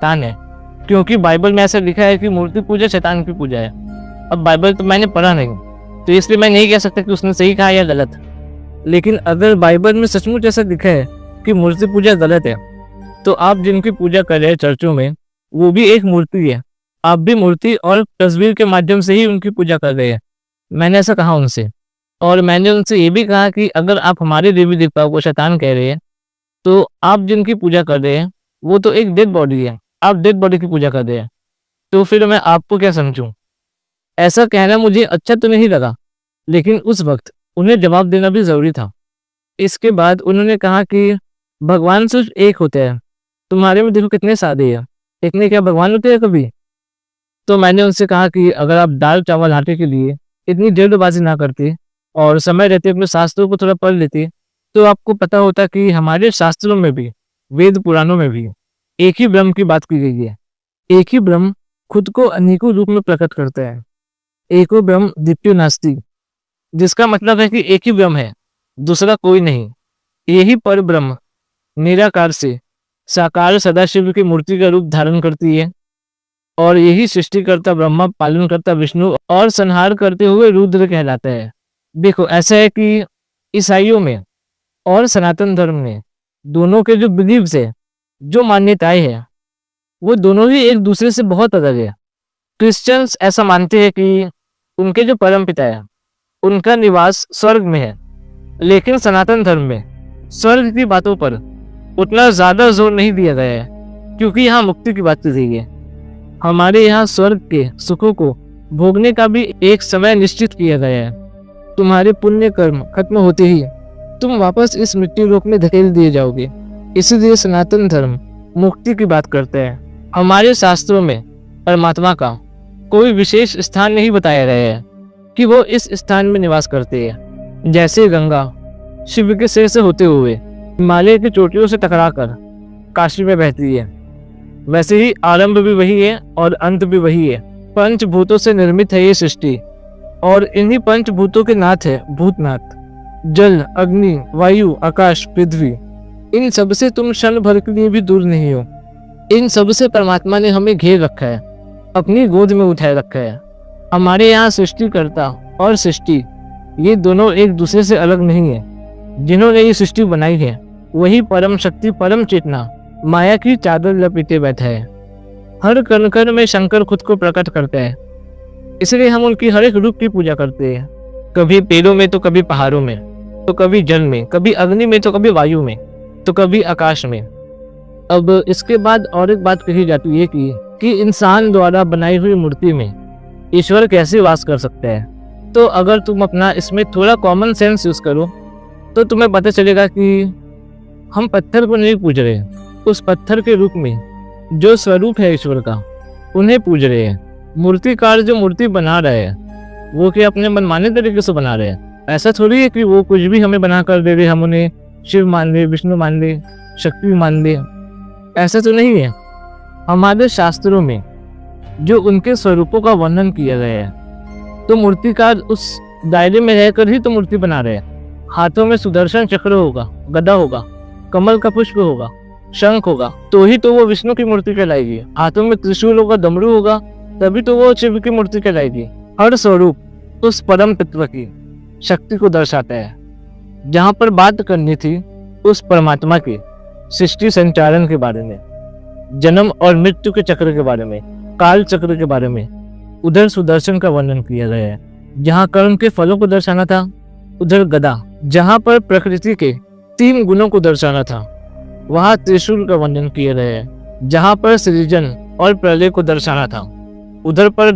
शैतान है, क्योंकि बाइबल में ऐसा लिखा है कि मूर्ति पूजा शैतान की पूजा है। अब बाइबल तो मैंने पढ़ा नहीं, तो इसलिए मैं नहीं कह सकता कि उसने सही कहा या गलत। लेकिन अगर बाइबल में सचमुच ऐसा लिखा है कि मूर्ति पूजा गलत है, तो आप जिनकी पूजा कर रहे हैं चर्चों में, वो भी एक मूर्ति है। आप भी मूर्ति और तस्वीर के माध्यम से ही उनकी पूजा कर रहे हैं। मैंने ऐसा कहा उनसे, और मैंने उनसे ये भी कहा कि अगर आप हमारे देवी देवताओं को शैतान कह रहे हैं, तो आप जिनकी पूजा कर रहे हैं वो तो एक डेड बॉडी है, आप डेड बॉडी की पूजा कर रहे हैं, तो फिर मैं आपको क्या समझूं? ऐसा कहना मुझे अच्छा तो नहीं लगा, लेकिन उस वक्त उन्हें जवाब देना भी ज़रूरी था। इसके बाद उन्होंने कहा कि भगवान सिर्फ एक होते हैं, तुम्हारे में देखो कितने सादे हैं, इतने क्या भगवान होते हैं कभी? तो मैंने उनसे कहा कि अगर आप दाल चावल आटे के लिए इतनी जल्दबाजी ना करते और समय रहते अपने शास्त्रों को थोड़ा पढ़ लेते, तो आपको पता होता कि हमारे शास्त्रों में भी, वेद पुराणों में भी एक ही ब्रह्म की बात की गई है। एक ही ब्रह्म खुद को अनेकों रूप में प्रकट करता है। एको ब्रह्म द्वितीयो नास्ति, जिसका मतलब है कि एक ही ब्रह्म है, दूसरा कोई नहीं। यही पर ब्रह्म निराकार से साकार सदाशिव की मूर्ति का रूप धारण करती है, और यही सृष्टिकर्ता ब्रह्मा, पालनकर्ता विष्णु और संहार करते हुए रुद्र कहलाता है। देखो, ऐसा है कि ईसाइयों में और सनातन धर्म में दोनों के जो बिलीव्स है, जो मान्यताएं हैं, वो दोनों ही एक दूसरे से बहुत अलग है। क्रिश्चियंस ऐसा मानते हैं कि उनके जो परम पिता है उनका निवास स्वर्ग में है, लेकिन सनातन धर्म में स्वर्ग की बातों पर उतना ज्यादा जोर नहीं दिया गया है, क्योंकि यहाँ मुक्ति की बात की गई है। हमारे यहाँ स्वर्ग के सुखों को भोगने का भी एक समय निश्चित किया गया है। तुम्हारे पुण्य कर्म खत्म होते ही तुम वापस इस मिट्टी लोक में धकेल दिए जाओगे। इसीलिए सनातन धर्म मुक्ति की बात करते हैं। हमारे शास्त्रों में परमात्मा का कोई विशेष स्थान नहीं बताया गया है कि वो इस स्थान में निवास करते हैं। जैसे गंगा शिव के सिर से होते हुए हिमालय की चोटियों से टकराकर काशी में बहती है, वैसे ही आरंभ भी वही है और अंत भी वही है। पंचभूतों से निर्मित है ये सृष्टि, और इन्हीं पंचभूतों के नाथ है भूतनाथ। जल, अग्नि, वायु, आकाश, पृथ्वी, इन सब से तुम क्षण भर के लिए भी दूर नहीं हो। इन सब से परमात्मा ने हमें घेर रखा है, अपनी गोद में उठाए रखा है। हमारे यहाँ सृष्टिकर्ता और सृष्टि, ये दोनों एक दूसरे से अलग नहीं है। जिन्होंने ये सृष्टि बनाई है वही परम शक्ति, परम चेतना माया की चादर लपेटे बैठा है। हर कण कण में शंकर खुद को प्रकट करता है, इसलिए हम उनकी हर एक रूप की पूजा करते हैं। कभी पेड़ों में, तो कभी पहाड़ों में, तो कभी जल में, कभी अग्नि में, तो कभी वायु में, तो कभी आकाश में। अब इसके बाद और एक बात कही जाती है कि इंसान द्वारा बनाई हुई मूर्ति में ईश्वर कैसे वास कर सकता है। तो अगर तुम अपना इसमें थोड़ा कॉमन सेंस यूज करो तो तुम्हें पता चलेगा कि हम पत्थर को नहीं पूज रहे, उस पत्थर के रूप में जो स्वरूप है ईश्वर का उन्हें पूज रहे हैं। मूर्तिकार जो मूर्ति बना रहे हैं वो क्या अपने मनमाने तरीके से बना रहे हैं? ऐसा थोड़ी है कि वो कुछ भी हमें बना कर दे रहे, हम उन्हें शिव मान ले, विष्णु मान ले, शक्ति मान ले। ऐसा तो नहीं है। हमारे शास्त्रों में जो उनके स्वरूपों का वर्णन किया गया है, तो मूर्तिकार उस दायरे में रहकर ही तो मूर्ति बना रहे हैं। हाथों में सुदर्शन चक्र होगा, गदा होगा, कमल का पुष्प होगा, शंख होगा, तो ही तो वो विष्णु की मूर्ति कहलाएगी। हाथों में त्रिशूल होगा, डमरू होगा, तभी तो वो शिव की मूर्ति कहलाएगी। हर स्वरूप उस परम तत्व की शक्ति को दर्शाता है। जहाँ पर बात करनी थी उस परमात्मा के सृष्टि संचालन के बारे में, जन्म और मृत्यु के चक्र के बारे में, काल चक्र के बारे में, उधर सुदर्शन का वर्णन किया गया है। जहाँ कर्म के फलों को दर्शाना था उधर गदा, जहाँ पर प्रकृति के 3 गुणों को दर्शाना था वहाँ त्रिशूल का वर्णन किया गया है। जहाँ पर सृजन और प्रलय को दर्शाना था उधर पर